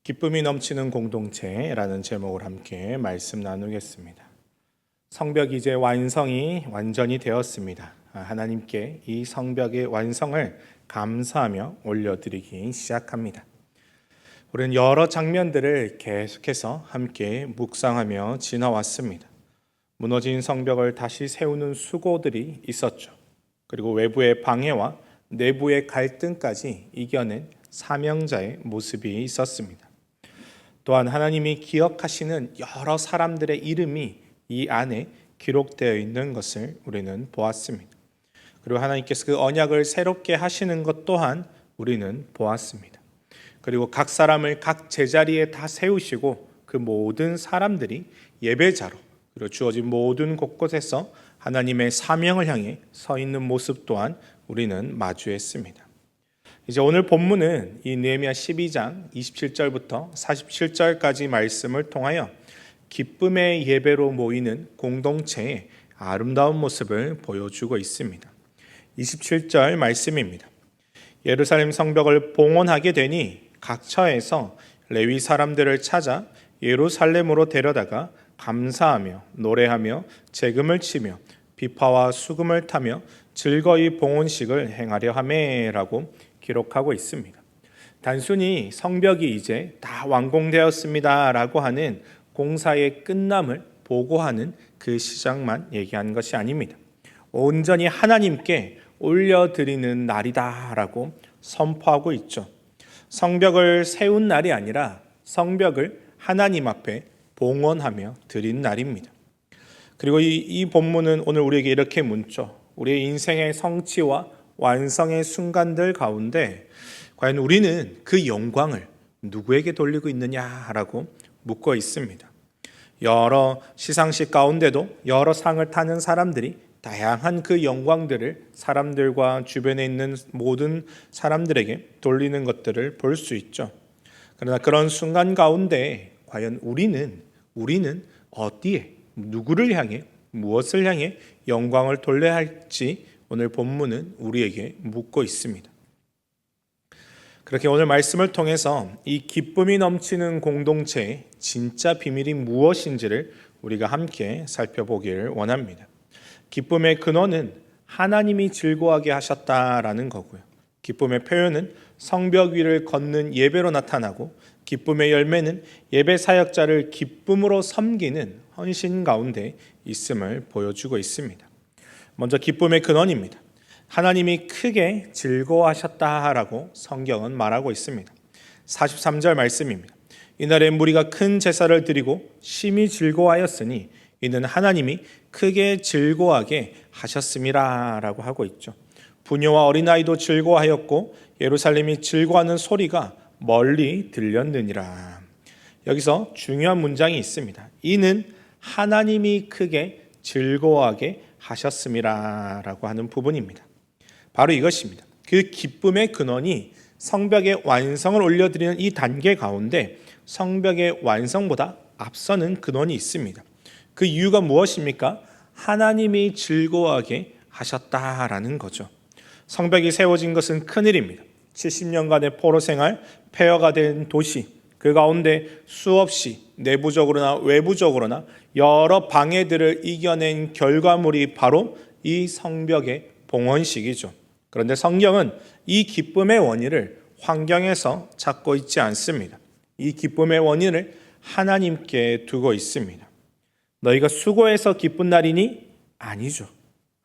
기쁨이 넘치는 공동체라는 제목을 함께 말씀 나누겠습니다. 성벽이 이제 완전히 되었습니다. 하나님께 이 성벽의 완성을 감사하며 올려드리기 시작합니다. 우리는 여러 장면들을 계속해서 함께 묵상하며 지나왔습니다. 무너진 성벽을 다시 세우는 수고들이 있었죠. 그리고 외부의 방해와 내부의 갈등까지 이겨낸 사명자의 모습이 있었습니다. 또한 하나님이 기억하시는 여러 사람들의 이름이 이 안에 기록되어 있는 것을 우리는 보았습니다. 그리고 하나님께서 그 언약을 새롭게 하시는 것 또한 우리는 보았습니다. 그리고 각 사람을 각 제자리에 다 세우시고 그 모든 사람들이 예배자로 그리고 주어진 모든 곳곳에서 하나님의 사명을 향해 서 있는 모습 또한 우리는 마주했습니다. 이제 오늘 본문은 이 느헤미야 12장 27절부터 47절까지 말씀을 통하여 기쁨의 예배로 모이는 공동체의 아름다운 모습을 보여주고 있습니다. 27절 말씀입니다. 예루살렘 성벽을 봉헌하게 되니 각 처에서 레위 사람들을 찾아 예루살렘으로 데려다가 감사하며 노래하며 재금을 치며 비파와 수금을 타며 즐거이 봉헌식을 행하려 하매라고 기록하고 있습니다. 단순히 성벽이 이제 다 완공되었습니다라고 하는 공사의 끝남을 보고하는 그 시작만 얘기한 것이 아닙니다. 온전히 하나님께 올려드리는 날이다라고 선포하고 있죠. 성벽을 세운 날이 아니라 성벽을 하나님 앞에 봉헌하며 드린 날입니다. 그리고 이 본문은 오늘 우리에게 이렇게 묻죠. 우리의 인생의 성취와 완성의 순간들 가운데 과연 우리는 그 영광을 누구에게 돌리고 있느냐라고 묻고 있습니다. 여러 시상식 가운데도 여러 상을 타는 사람들이 다양한 그 영광들을 사람들과 주변에 있는 모든 사람들에게 돌리는 것들을 볼 수 있죠. 그러나 그런 순간 가운데 과연 우리는 어디에, 누구를 향해, 무엇을 향해 영광을 돌려야 할지 오늘 본문은 우리에게 묻고 있습니다. 그렇게 오늘 말씀을 통해서 이 기쁨이 넘치는 공동체의 진짜 비밀이 무엇인지를 우리가 함께 살펴보기를 원합니다. 기쁨의 근원은 하나님이 즐거워하게 하셨다라는 거고요. 기쁨의 표현은 성벽 위를 걷는 예배로 나타나고 기쁨의 열매는 예배 사역자를 기쁨으로 섬기는 헌신 가운데 있음을 보여주고 있습니다. 먼저 기쁨의 근원입니다. 하나님이 크게 즐거워하셨다라고 성경은 말하고 있습니다. 43절 말씀입니다. 이날에 무리가 큰 제사를 드리고 심히 즐거워하였으니 이는 하나님이 크게 즐거워하게 하셨음이라라고 하고 있죠. 부녀와 어린아이도 즐거워하였고 예루살렘이 즐거워하는 소리가 멀리 들렸느니라. 여기서 중요한 문장이 있습니다. 이는 하나님이 크게 즐거워하게 하셨음이라라고 하는 부분입니다. 바로 이것입니다. 그 기쁨의 근원이 성벽의 완성을 올려드리는 이 단계 가운데 성벽의 완성보다 앞서는 근원이 있습니다. 그 이유가 무엇입니까? 하나님이 즐거워하게 하셨다라는 거죠. 성벽이 세워진 것은 큰일입니다. 70년간의 포로 생활, 폐허가 된 도시, 그 가운데 수없이 내부적으로나 외부적으로나 여러 방해들을 이겨낸 결과물이 바로 이 성벽의 봉헌식이죠. 그런데 성경은 이 기쁨의 원인을 환경에서 찾고 있지 않습니다. 이 기쁨의 원인을 하나님께 두고 있습니다. 너희가 수고해서 기쁜 날이니? 아니죠.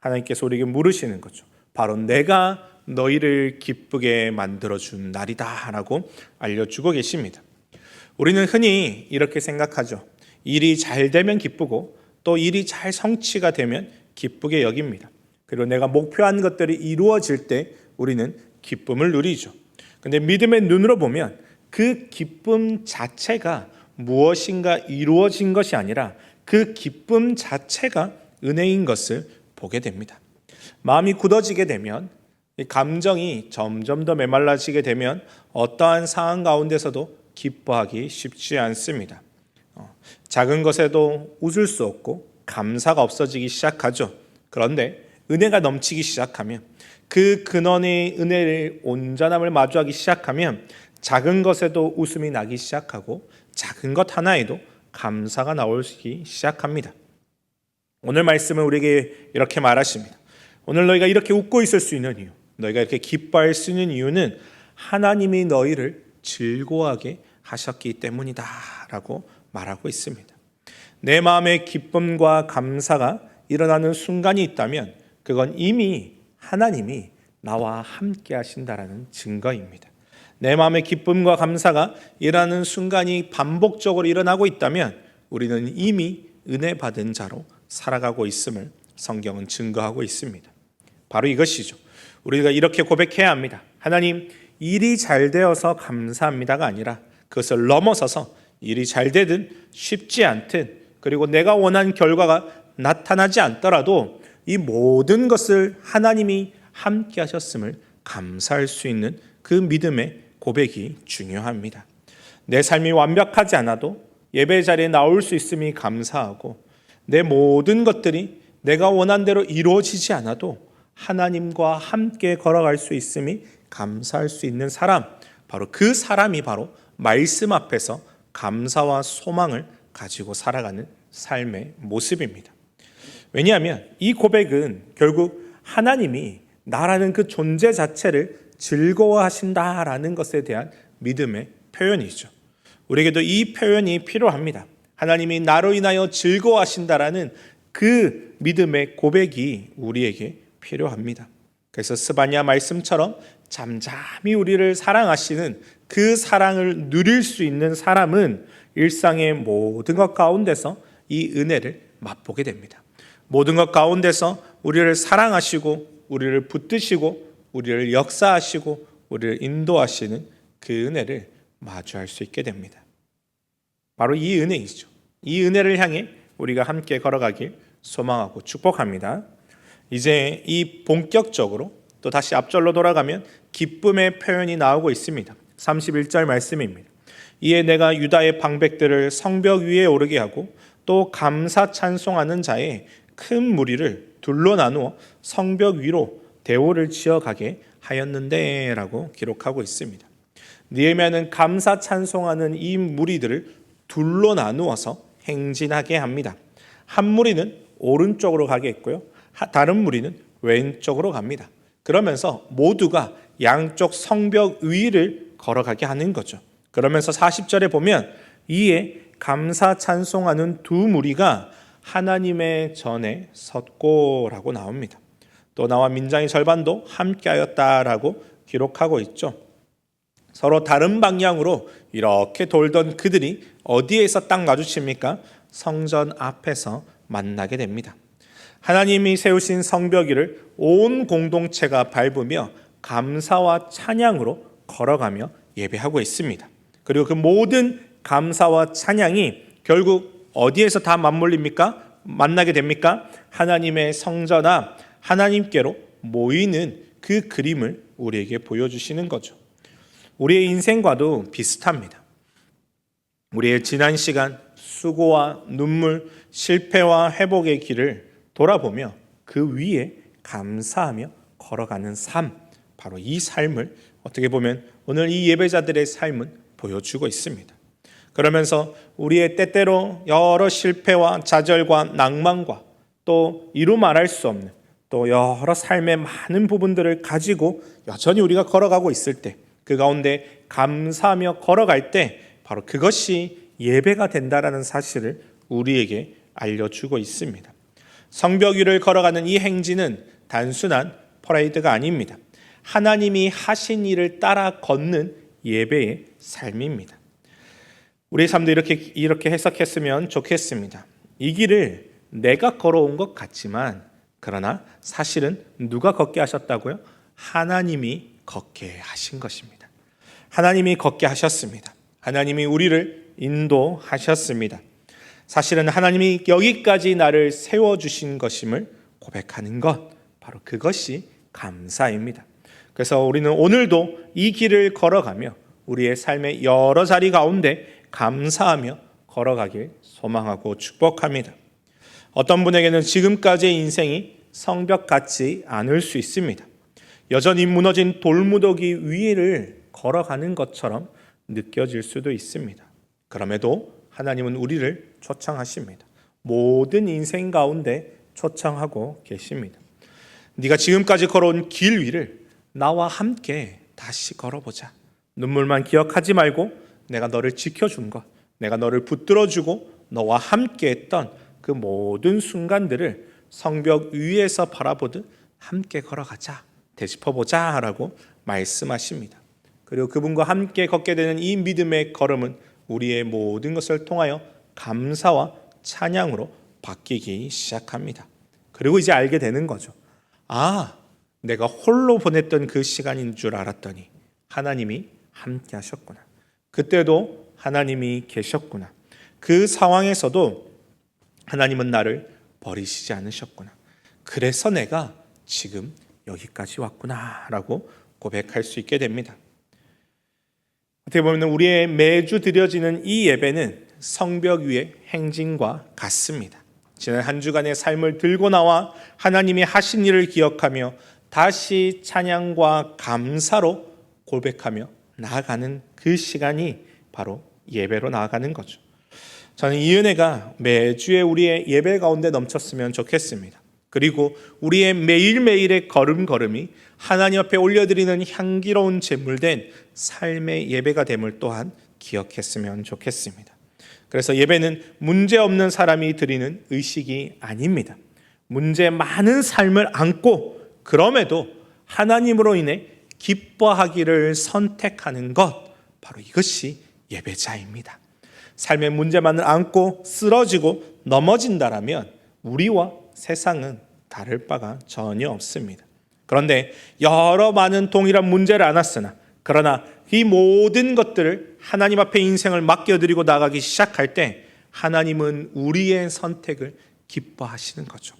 하나님께서 우리에게 물으시는 거죠. 바로 내가 너희를 기쁘게 만들어준 날이다 라고 알려주고 계십니다. 우리는 흔히 이렇게 생각하죠. 일이 잘 되면 기쁘고 또 일이 잘 성취가 되면 기쁘게 여깁니다. 그리고 내가 목표한 것들이 이루어질 때 우리는 기쁨을 누리죠. 그런데 믿음의 눈으로 보면 그 기쁨 자체가 무엇인가 이루어진 것이 아니라 그 기쁨 자체가 은혜인 것을 보게 됩니다. 마음이 굳어지게 되면 감정이 점점 더 메말라지게 되면 어떠한 상황 가운데서도 기뻐하기 쉽지 않습니다. 작은 것에도 웃을 수 없고 감사가 없어지기 시작하죠. 그런데 은혜가 넘치기 시작하면 그 근원의 은혜를 온전함을 마주하기 시작하면 작은 것에도 웃음이 나기 시작하고 작은 것 하나에도 감사가 나오기 시작합니다. 오늘 말씀은 우리에게 이렇게 말하십니다. 오늘 너희가 이렇게 웃고 있을 수 있는 이유, 너희가 이렇게 기뻐할 수 있는 이유는 하나님이 너희를 즐거워하게 하셨기 때문이다 라고 말하고 있습니다. 내 마음의 기쁨과 감사가 일어나는 순간이 있다면 그건 이미 하나님이 나와 함께 하신다라는 증거입니다. 내 마음의 기쁨과 감사가 일어나는 순간이 반복적으로 일어나고 있다면 우리는 이미 은혜 받은 자로 살아가고 있음을 성경은 증거하고 있습니다. 바로 이것이죠. 우리가 이렇게 고백해야 합니다. 하나님, 일이 잘 되어서 감사합니다가 아니라 그것을 넘어서서 일이 잘 되든 쉽지 않든 그리고 내가 원한 결과가 나타나지 않더라도 이 모든 것을 하나님이 함께 하셨음을 감사할 수 있는 그 믿음의 고백이 중요합니다. 내 삶이 완벽하지 않아도 예배 자리에 나올 수 있음이 감사하고 내 모든 것들이 내가 원한 대로 이루어지지 않아도 하나님과 함께 걸어갈 수 있음이 감사할 수 있는 사람, 바로 그 사람이 바로 말씀 앞에서 감사와 소망을 가지고 살아가는 삶의 모습입니다. 왜냐하면 이 고백은 결국 하나님이 나라는 그 존재 자체를 즐거워하신다라는 것에 대한 믿음의 표현이죠. 우리에게도 이 표현이 필요합니다. 하나님이 나로 인하여 즐거워하신다라는 그 믿음의 고백이 우리에게 필요합니다. 그래서 스바냐 말씀처럼 잠잠히 우리를 사랑하시는 그 사랑을 누릴 수 있는 사람은 일상의 모든 것 가운데서 이 은혜를 맛보게 됩니다. 모든 것 가운데서 우리를 사랑하시고 우리를 붙드시고 우리를 역사하시고 우리를 인도하시는 그 은혜를 마주할 수 있게 됩니다. 바로 이 은혜이죠. 이 은혜를 향해 우리가 함께 걸어가길 소망하고 축복합니다. 이제 이 본격적으로 또 다시 앞절로 돌아가면 기쁨의 표현이 나오고 있습니다. 31절 말씀입니다. 이에 내가 유다의 방백들을 성벽 위에 오르게 하고 또 감사 찬송하는 자의 큰 무리를 둘로 나누어 성벽 위로 대오를 지어가게 하였는데 라고 기록하고 있습니다. 느헤미야는 감사 찬송하는 이 무리들을 둘로 나누어서 행진하게 합니다. 한 무리는 오른쪽으로 가게 했고요. 다른 무리는 왼쪽으로 갑니다. 그러면서 모두가 양쪽 성벽 위를 걸어가게 하는 거죠. 그러면서 40절에 보면 이에 감사 찬송하는 두 무리가 하나님의 전에 섰고라고 나옵니다. 또 나와 민장의 절반도 함께하였다라고 기록하고 있죠. 서로 다른 방향으로 이렇게 돌던 그들이 어디에서 딱 마주칩니까? 성전 앞에서 만나게 됩니다. 하나님이 세우신 성벽 위를 온 공동체가 밟으며 감사와 찬양으로 걸어가며 예배하고 있습니다. 그리고 그 모든 감사와 찬양이 결국 어디에서 다 맞물립니까? 만나게 됩니까? 하나님의 성전 앞, 하나님께로 모이는 그 그림을 우리에게 보여주시는 거죠. 우리의 인생과도 비슷합니다. 우리의 지난 시간 수고와 눈물, 실패와 회복의 길을 돌아보며 그 위에 감사하며 걸어가는 삶, 바로 이 삶을 어떻게 보면 오늘 이 예배자들의 삶은 보여주고 있습니다. 그러면서 우리의 때때로 여러 실패와 좌절과 낭만과 또 이루 말할 수 없는 또 여러 삶의 많은 부분들을 가지고 여전히 우리가 걸어가고 있을 때 그 가운데 감사하며 걸어갈 때 바로 그것이 예배가 된다라는 사실을 우리에게 알려주고 있습니다. 성벽 위를 걸어가는 이 행진은 단순한 퍼레이드가 아닙니다. 하나님이 하신 일을 따라 걷는 예배의 삶입니다. 우리의 삶도 이렇게 해석했으면 좋겠습니다. 이 길을 내가 걸어온 것 같지만 그러나 사실은 누가 걷게 하셨다고요? 하나님이 걷게 하신 것입니다. 하나님이 걷게 하셨습니다. 하나님이 우리를 인도하셨습니다. 사실은 하나님이 여기까지 나를 세워주신 것임을 고백하는 것, 바로 그것이 감사입니다. 그래서 우리는 오늘도 이 길을 걸어가며 우리의 삶의 여러 자리 가운데 감사하며 걸어가길 소망하고 축복합니다. 어떤 분에게는 지금까지의 인생이 성벽 같지 않을 수 있습니다. 여전히 무너진 돌무더기 위를 걸어가는 것처럼 느껴질 수도 있습니다. 그럼에도 하나님은 우리를 초청하십니다. 모든 인생 가운데 초청하고 계십니다. 네가 지금까지 걸어온 길 위를 나와 함께 다시 걸어보자. 눈물만 기억하지 말고 내가 너를 지켜준 것, 내가 너를 붙들어주고 너와 함께 했던 그 모든 순간들을 성벽 위에서 바라보듯 함께 걸어가자, 되짚어보자 라고 말씀하십니다. 그리고 그분과 함께 걷게 되는 이 믿음의 걸음은 우리의 모든 것을 통하여 감사와 찬양으로 바뀌기 시작합니다. 그리고 이제 알게 되는 거죠. 아, 내가 홀로 보냈던 그 시간인 줄 알았더니 하나님이 함께 하셨구나. 그때도 하나님이 계셨구나. 그 상황에서도 하나님은 나를 버리시지 않으셨구나. 그래서 내가 지금 여기까지 왔구나 라고 고백할 수 있게 됩니다. 어떻게 보면 우리의 매주 드려지는 이 예배는 성벽 위의 행진과 같습니다. 지난 한 주간의 삶을 들고 나와 하나님이 하신 일을 기억하며 다시 찬양과 감사로 고백하며 나아가는 그 시간이 바로 예배로 나아가는 거죠. 저는 이 은혜가 매주의 우리의 예배 가운데 넘쳤으면 좋겠습니다. 그리고 우리의 매일매일의 걸음걸음이 하나님 앞에 올려드리는 향기로운 제물된 삶의 예배가 됨을 또한 기억했으면 좋겠습니다. 그래서 예배는 문제없는 사람이 드리는 의식이 아닙니다. 문제 많은 삶을 안고 그럼에도 하나님으로 인해 기뻐하기를 선택하는 것, 바로 이것이 예배자입니다. 삶의 문제만을 안고 쓰러지고 넘어진다라면 우리와 세상은 다를 바가 전혀 없습니다. 그런데 여러 많은 동일한 문제를 안았으나 그러나 이 모든 것들을 하나님 앞에 인생을 맡겨드리고 나가기 시작할 때 하나님은 우리의 선택을 기뻐하시는 거죠.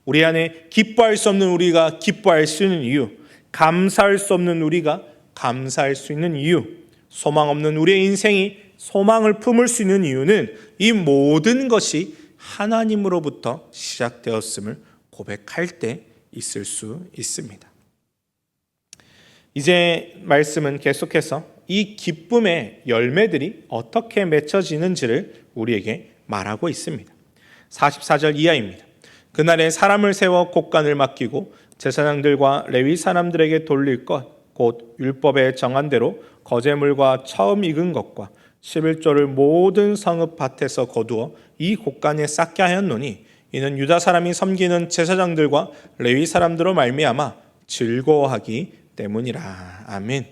우리 안에 기뻐할 수 없는 우리가 기뻐할 수 있는 이유, 감사할 수 없는 우리가 감사할 수 있는 이유, 소망 없는 우리의 인생이 소망을 품을 수 있는 이유는 이 모든 것이 하나님으로부터 시작되었음을 고백할 때 있을 수 있습니다. 이제 말씀은 계속해서 이 기쁨의 열매들이 어떻게 맺혀지는지를 우리에게 말하고 있습니다. 44절 이하입니다. 그날에 사람을 세워 곡간을 맡기고 제사장들과 레위 사람들에게 돌릴 것 곧 율법에 정한 대로 거제물과 처음 익은 것과 11조를 모든 성읍 밭에서 거두어 이 곡간에 쌓게 하였노니 이는 유다 사람이 섬기는 제사장들과 레위 사람들로 말미암아 즐거워하기 때문이라. 아멘.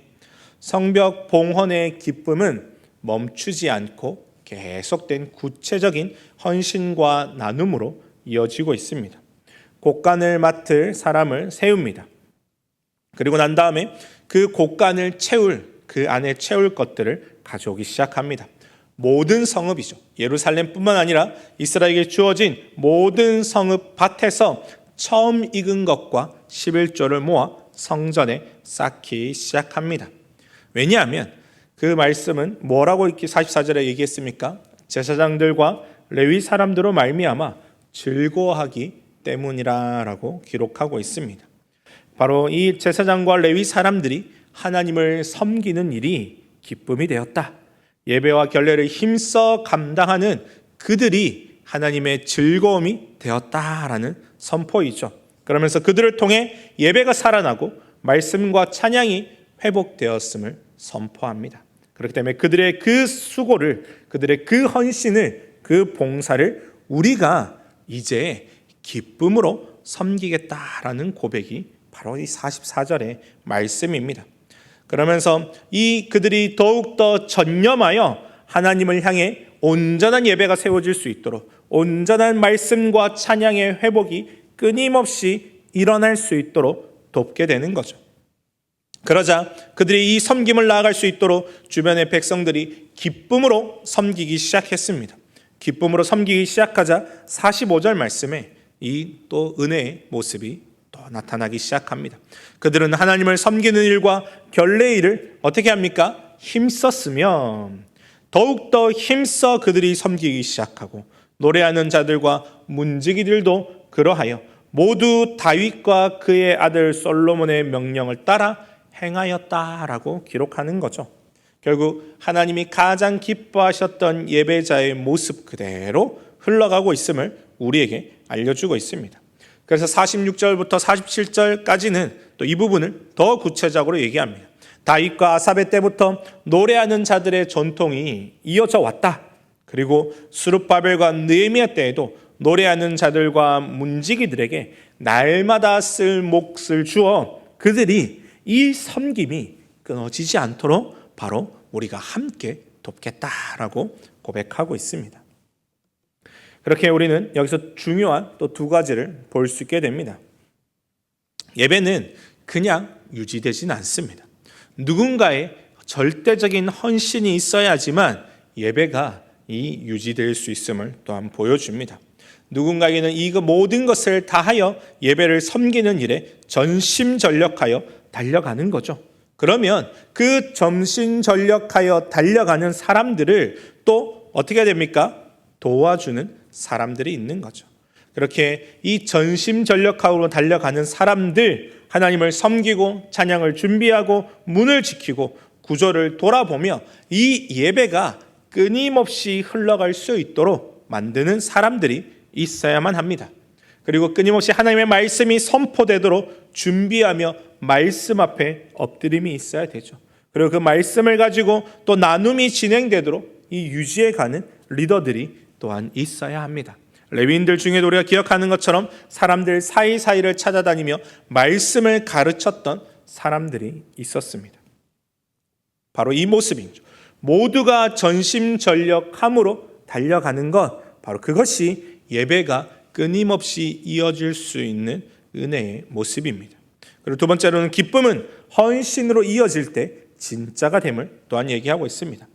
성벽 봉헌의 기쁨은 멈추지 않고 계속된 구체적인 헌신과 나눔으로 이어지고 있습니다. 곡간을 맡을 사람을 세웁니다. 그리고 난 다음에 그 곡간을 그 안에 채울 것들을 가져오기 시작합니다. 모든 성읍이죠. 예루살렘뿐만 아니라 이스라엘에게 주어진 모든 성읍 밭에서 처음 익은 것과 11조를 모아 성전에 쌓기 시작합니다. 왜냐하면 그 말씀은 뭐라고 이렇게 44절에 얘기했습니까? 제사장들과 레위 사람들로 말미암아 즐거워하기 때문이라고 기록하고 있습니다. 바로 이 제사장과 레위 사람들이 하나님을 섬기는 일이 기쁨이 되었다. 예배와 결례를 힘써 감당하는 그들이 하나님의 즐거움이 되었다라는 선포이죠. 그러면서 그들을 통해 예배가 살아나고 말씀과 찬양이 회복되었음을 선포합니다. 그렇기 때문에 그들의 그 수고를, 그들의 그 헌신을, 그 봉사를 우리가 이제 기쁨으로 섬기겠다라는 고백이 바로 이 44절의 말씀입니다. 그러면서 그들이 더욱더 전념하여 하나님을 향해 온전한 예배가 세워질 수 있도록 온전한 말씀과 찬양의 회복이 끊임없이 일어날 수 있도록 돕게 되는 거죠. 그러자 그들이 이 섬김을 나아갈 수 있도록 주변의 백성들이 기쁨으로 섬기기 시작했습니다. 기쁨으로 섬기기 시작하자 45절 말씀에 이 또 은혜의 모습이 또 나타나기 시작합니다. 그들은 하나님을 섬기는 일과 결례의 일을 어떻게 합니까? 힘썼으면 더욱더 힘써 그들이 섬기기 시작하고 노래하는 자들과 문지기들도 그러하여 모두 다윗과 그의 아들 솔로몬의 명령을 따라 행하였다라고 기록하는 거죠. 결국 하나님이 가장 기뻐하셨던 예배자의 모습 그대로 흘러가고 있음을 우리에게 알려주고 있습니다. 그래서 46절부터 47절까지는 또 이 부분을 더 구체적으로 얘기합니다. 다윗과 아삽의 때부터 노래하는 자들의 전통이 이어져 왔다. 그리고 스룹바벨과 느헤미야 때에도 노래하는 자들과 문지기들에게 날마다 쓸 몫을 주어 그들이 이 섬김이 끊어지지 않도록 바로 우리가 함께 돕겠다라고 고백하고 있습니다. 그렇게 우리는 여기서 중요한 또 두 가지를 볼 수 있게 됩니다. 예배는 그냥 유지되지는 않습니다. 누군가의 절대적인 헌신이 있어야지만 예배가 이 유지될 수 있음을 또한 보여줍니다. 누군가에게는 이 모든 것을 다하여 예배를 섬기는 일에 전심전력하여 달려가는 거죠. 그러면 그 전심전력하여 달려가는 사람들을 또 어떻게 해야 됩니까? 도와주는 사람들이 있는 거죠. 그렇게 이 전심전력하고 달려가는 사람들, 하나님을 섬기고 찬양을 준비하고 문을 지키고 구조를 돌아보며 이 예배가 끊임없이 흘러갈 수 있도록 만드는 사람들이 있어야만 합니다. 그리고 끊임없이 하나님의 말씀이 선포되도록 준비하며 말씀 앞에 엎드림이 있어야 되죠. 그리고 그 말씀을 가지고 또 나눔이 진행되도록 이 유지해가는 리더들이 또한 있어야 합니다. 레위인들 중에도 우리가 기억하는 것처럼 사람들 사이사이를 찾아다니며 말씀을 가르쳤던 사람들이 있었습니다. 바로 이 모습이죠. 모두가 전심전력함으로 달려가는 것, 바로 그것이 예배가 끊임없이 이어질 수 있는 은혜의 모습입니다. 그리고 두 번째로는 기쁨은 헌신으로 이어질 때 진짜가 됨을 또한 얘기하고 있습니다.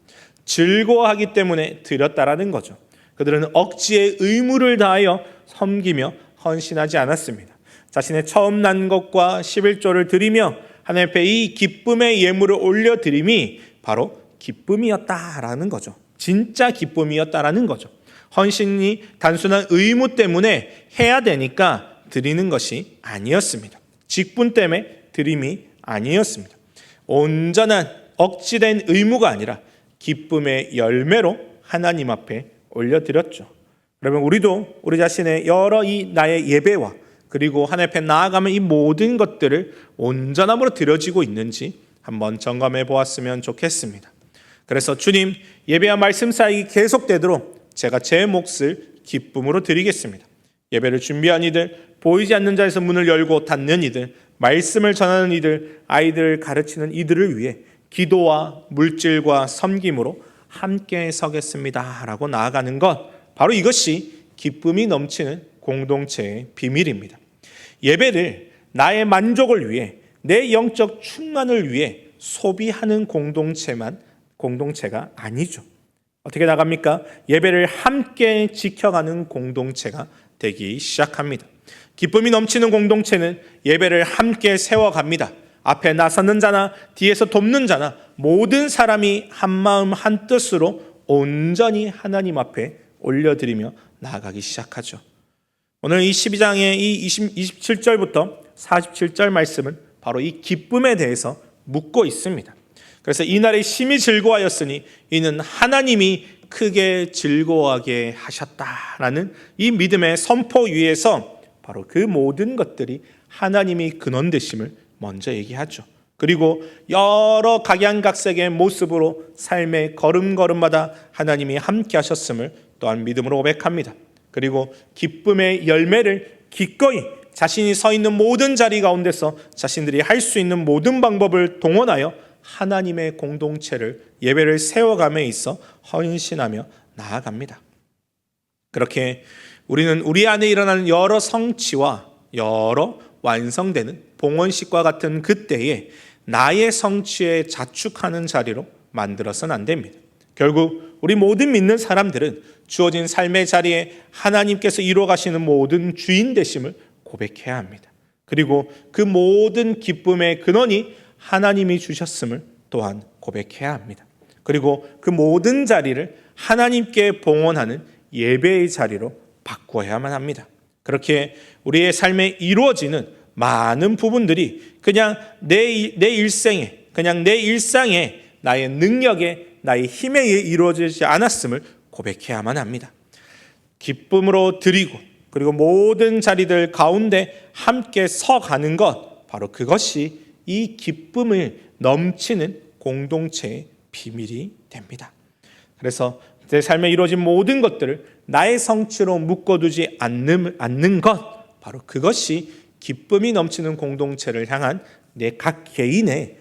즐거워하기 때문에 드렸다라는 거죠. 그들은 억지의 의무를 다하여 섬기며 헌신하지 않았습니다. 자신의 처음 난 것과 11조를 드리며 하나님 앞에 이 기쁨의 예물을 올려드림이 바로 기쁨이었다라는 거죠. 진짜 기쁨이었다라는 거죠. 헌신이 단순한 의무 때문에 해야 되니까 드리는 것이 아니었습니다. 직분 때문에 드림이 아니었습니다. 온전한 억지된 의무가 아니라 기쁨의 열매로 하나님 앞에 올려드렸죠. 그러면 우리도 우리 자신의 여러 이 나의 예배와 그리고 하나님 앞에 나아가면 이 모든 것들을 온전함으로 드려지고 있는지 한번 점검해 보았으면 좋겠습니다. 그래서 주님, 예배와 말씀 사역이 계속되도록 제가 제 몫을 기쁨으로 드리겠습니다. 예배를 준비한 이들, 보이지 않는 자에서 문을 열고 닫는 이들, 말씀을 전하는 이들, 아이들을 가르치는 이들을 위해 기도와 물질과 섬김으로 함께 서겠습니다 라고 나아가는 것, 바로 이것이 기쁨이 넘치는 공동체의 비밀입니다. 예배를 나의 만족을 위해, 내 영적 충만을 위해 소비하는 공동체가 아니죠. 어떻게 나갑니까? 예배를 함께 지켜가는 공동체가 되기 시작합니다. 기쁨이 넘치는 공동체는 예배를 함께 세워갑니다. 앞에 나서는 자나 뒤에서 돕는 자나 모든 사람이 한마음 한뜻으로 온전히 하나님 앞에 올려드리며 나아가기 시작하죠. 오늘 이 12장의 이 27절부터 47절 말씀은 바로 이 기쁨에 대해서 묻고 있습니다. 그래서 이날에 심히 즐거워하였으니 이는 하나님이 크게 즐거워하게 하셨다라는 이 믿음의 선포 위에서 바로 그 모든 것들이 하나님이 근원 되심을 먼저 얘기하죠. 그리고 여러 각양각색의 모습으로 삶의 걸음걸음마다 하나님이 함께 하셨음을 또한 믿음으로 고백합니다. 그리고 기쁨의 열매를 기꺼이 자신이 서 있는 모든 자리 가운데서 자신들이 할 수 있는 모든 방법을 동원하여 하나님의 공동체를, 예배를 세워감에 있어 헌신하며 나아갑니다. 그렇게 우리는 우리 안에 일어나는 여러 성취와 여러 완성되는 봉헌식과 같은 그때에 나의 성취에 자축하는 자리로 만들어서는 안 됩니다. 결국 우리 모든 믿는 사람들은 주어진 삶의 자리에 하나님께서 이루어 가시는 모든 주인 되심을 고백해야 합니다. 그리고 그 모든 기쁨의 근원이 하나님이 주셨음을 또한 고백해야 합니다. 그리고 그 모든 자리를 하나님께 봉헌하는 예배의 자리로 바꾸어야만 합니다. 그렇게 우리의 삶에 이루어지는 많은 부분들이 그냥 내 일상에 나의 능력에, 나의 힘에 의해 이루어지지 않았음을 고백해야만 합니다. 기쁨으로 드리고 그리고 모든 자리들 가운데 함께 서가는 것, 바로 그것이 이 기쁨을 넘치는 공동체의 비밀이 됩니다. 그래서 내 삶에 이루어진 모든 것들을 나의 성취로 묶어두지 않는 것, 바로 그것이 기쁨이 넘치는 공동체를 향한 내 각 개인의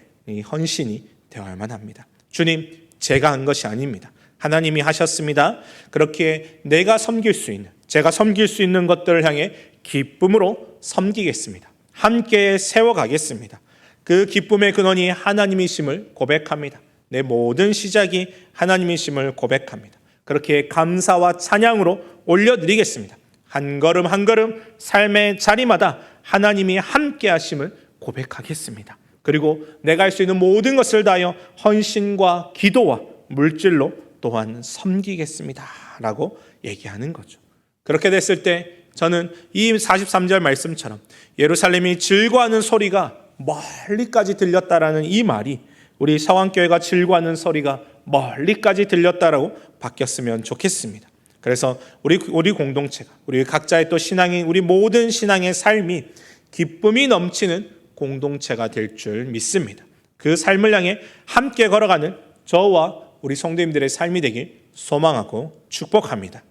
헌신이 되어야만 합니다. 주님, 제가 한 것이 아닙니다. 하나님이 하셨습니다. 그렇게 내가 섬길 수 있는, 제가 섬길 수 있는 것들을 향해 기쁨으로 섬기겠습니다. 함께 세워가겠습니다. 그 기쁨의 근원이 하나님이심을 고백합니다. 내 모든 시작이 하나님이심을 고백합니다. 그렇게 감사와 찬양으로 올려드리겠습니다. 한 걸음 한 걸음 삶의 자리마다 하나님이 함께 하심을 고백하겠습니다. 그리고 내가 할 수 있는 모든 것을 다하여 헌신과 기도와 물질로 또한 섬기겠습니다 라고 얘기하는 거죠. 그렇게 됐을 때 저는 이 43절 말씀처럼 예루살렘이 즐거워하는 소리가 멀리까지 들렸다라는 이 말이 우리 서왕교회가 즐거워하는 소리가 멀리까지 들렸다라고 바뀌었으면 좋겠습니다. 그래서 우리 공동체가, 우리 각자의 또 신앙이, 우리 모든 신앙의 삶이 기쁨이 넘치는 공동체가 될 줄 믿습니다. 그 삶을 향해 함께 걸어가는 저와 우리 성도님들의 삶이 되길 소망하고 축복합니다.